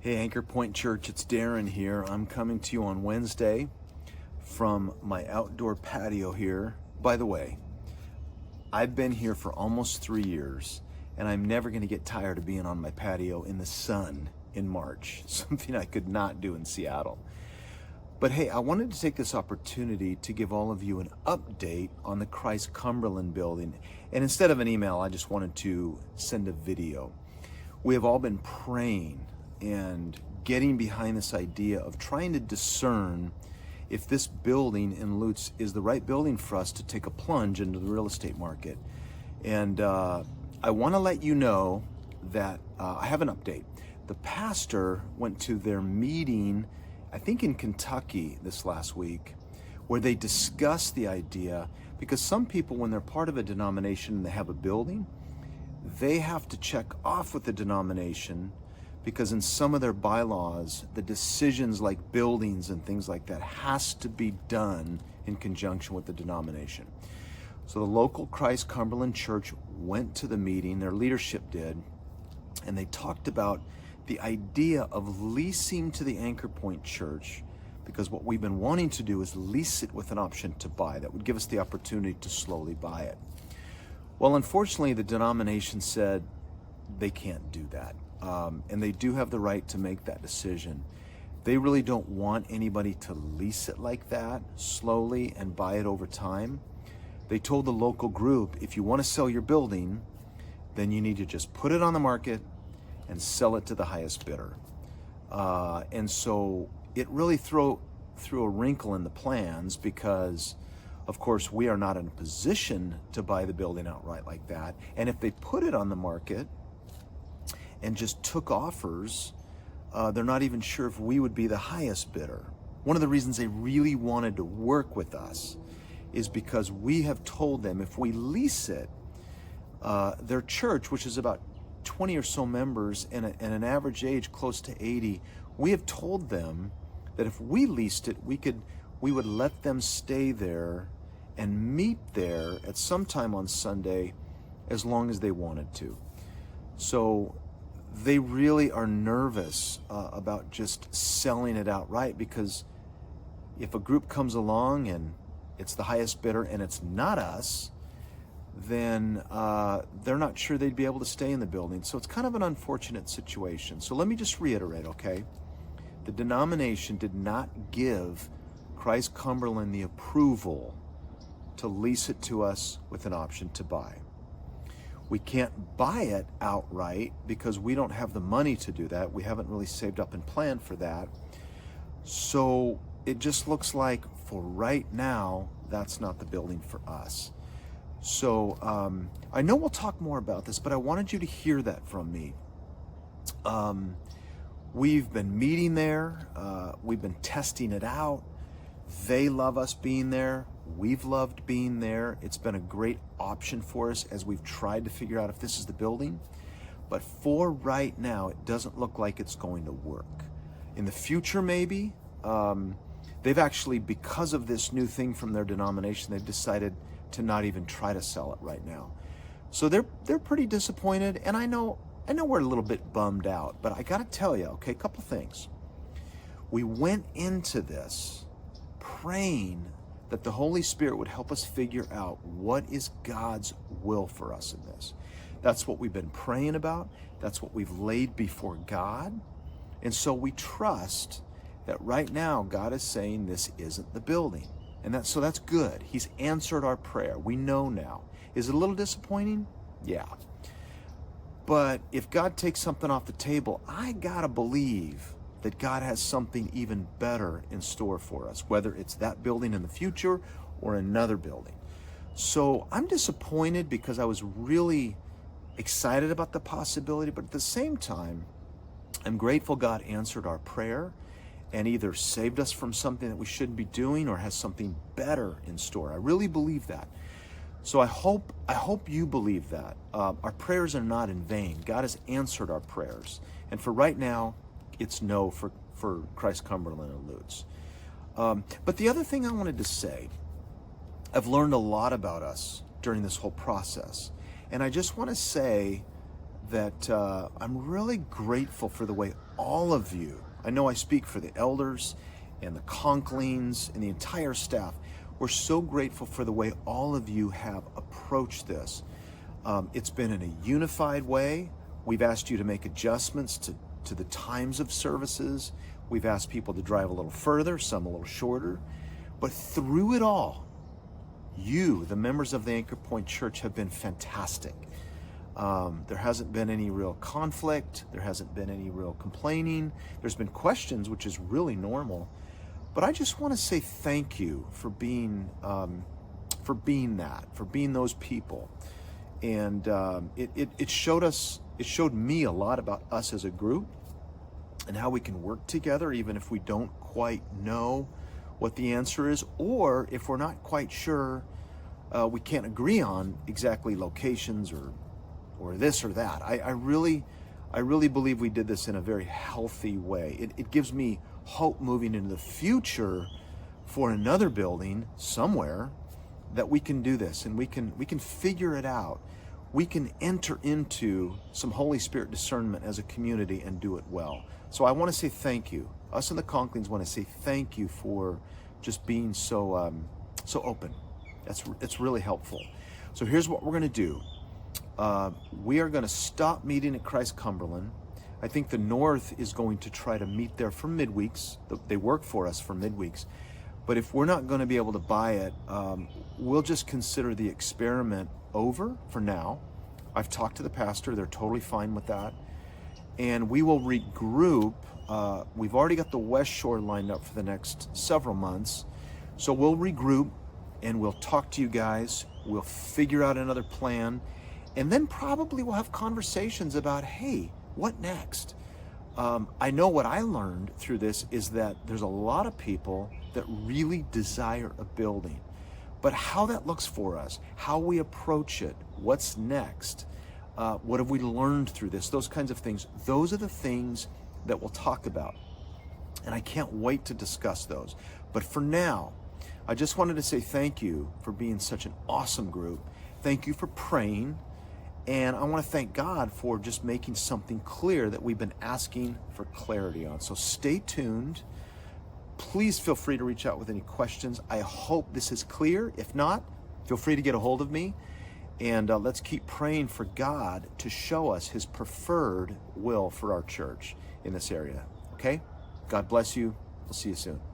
Hey, Anchor Point Church, it's Daren here. I'm coming to you on Wednesday from my outdoor patio here. By the way, I've been here for almost 3 years, and I'm never going to get tired of being on my patio in the sun in March, something I could not do in Seattle. But hey, I wanted to take this opportunity to give all of you an update on the Christ Cumberland building. And instead of an email, I just wanted to send a video. We have all been praying and getting behind this idea of trying to discern if this building in Lutz is the right building for us to take a plunge into the real estate market. And I want to let you know that I have an update. The pastor went to their meeting, I think in Kentucky this last week, where they discussed the idea, because some people, when they're part of a denomination and they have a building, they have to check off with the denomination, because in some of their bylaws, the decisions like buildings and things like that has to be done in conjunction with the denomination. So the local Christ Cumberland Church went to the meeting, their leadership did, and they talked about the idea of leasing to the Anchor Point Church, because what we've been wanting to do is lease it with an option to buy. That would give us the opportunity to slowly buy it. Well, unfortunately, the denomination said they can't do that. And they do have the right to make that decision. They really don't want anybody to lease it like that, slowly, and buy it over time. They told the local group, if you want to sell your building, then you need to just put it on the market and sell it to the highest bidder. And so it really threw a wrinkle in the plans, because of course we are not in a position to buy the building outright like that. And if they put it on the market and just took offers, they're not even sure if we would be the highest bidder. One of the reasons they really wanted to work with us is because we have told them if we lease it, their church, which is about 20 or so members and an average age close to 80, we have told them that if we leased it, we would let them stay there and meet there at some time on Sunday as long as they wanted to. So they really are nervous about just selling it outright, because if a group comes along and it's the highest bidder and it's not us, then they're not sure they'd be able to stay in the building. So it's kind of an unfortunate situation. So let me just reiterate, okay? The denomination did not give Christ Cumberland the approval to lease it to us with an option to buy. We can't buy it outright because we don't have the money to do that. We haven't really saved up and planned for that. So it just looks like for right now, that's not the building for us. So I know we'll talk more about this, but I wanted you to hear that from me. We've been meeting there. We've been testing it out. They love us being there. We've loved being there. It's been a great option for us as we've tried to figure out if this is the building. But for right now, it doesn't look like it's going to work. In the future, maybe. They've actually, because of this new thing from their denomination, they've decided to not even try to sell it right now. So they're pretty disappointed, and I know we're a little bit bummed out, but I gotta tell you, okay, a couple things. We went into this praying that the Holy Spirit would help us figure out what is God's will for us in this. That's what we've been praying about. That's what we've laid before God. And so we trust that right now God is saying this isn't the building. And that's good. He's answered our prayer. We know now. Is it a little disappointing? Yeah. But if God takes something off the table, I gotta believe that God has something even better in store for us, whether it's that building in the future or another building. So I'm disappointed because I was really excited about the possibility, but at the same time, I'm grateful God answered our prayer and either saved us from something that we shouldn't be doing or has something better in store. I really believe that. So I hope you believe that. Our prayers are not in vain. God has answered our prayers. And for right now, it's no for Christ Cumberland and Lutz. But the other thing I wanted to say, I've learned a lot about us during this whole process. And I just want to say that I'm really grateful for the way all of you, I know I speak for the elders and the Conklings and the entire staff. We're so grateful for the way all of you have approached this. It's been in a unified way. We've asked you to make adjustments to the times of services. We've asked people to drive a little further, some a little shorter. But through it all, you, the members of the Anchor Point Church, have been fantastic. There hasn't been any real conflict. There hasn't been any real complaining. There's been questions, which is really normal. But I just want to say thank you for being those people. And it showed me a lot about us as a group and how we can work together, even if we don't quite know what the answer is, or if we're not quite sure, we can't agree on exactly locations or this or that. I really believe we did this in a very healthy way. It gives me hope moving into the future for another building somewhere that we can do this and we can figure it out. We can enter into some Holy Spirit discernment as a community and do it well. So I want to say thank you. Us and the Conklings want to say thank you for just being so open. It's really helpful. So here's what we're going to do. We are going to stop meeting at Christ Cumberland. I think the North is going to try to meet there for midweeks. They work for us for midweeks. But if we're not going to be able to buy it, we'll just consider the experiment over for now. I've talked to the pastor. They're totally fine with that. And we will regroup. We've already got the West Shore lined up for the next several months. So we'll regroup and we'll talk to you guys. We'll figure out another plan. And then probably we'll have conversations about, hey, what next? I know what I learned through this is that there's a lot of people that really desire a building. But how that looks for us, how we approach it, what's next, what have we learned through this, those kinds of things, those are the things that we'll talk about. And I can't wait to discuss those. But for now, I just wanted to say thank you for being such an awesome group. Thank you for praying. And I want to thank God for just making something clear that we've been asking for clarity on. So stay tuned. Please feel free to reach out with any questions. I hope this is clear. If not, feel free to get a hold of me. And let's keep praying for God to show us his preferred will for our church in this area. Okay? God bless you. We'll see you soon.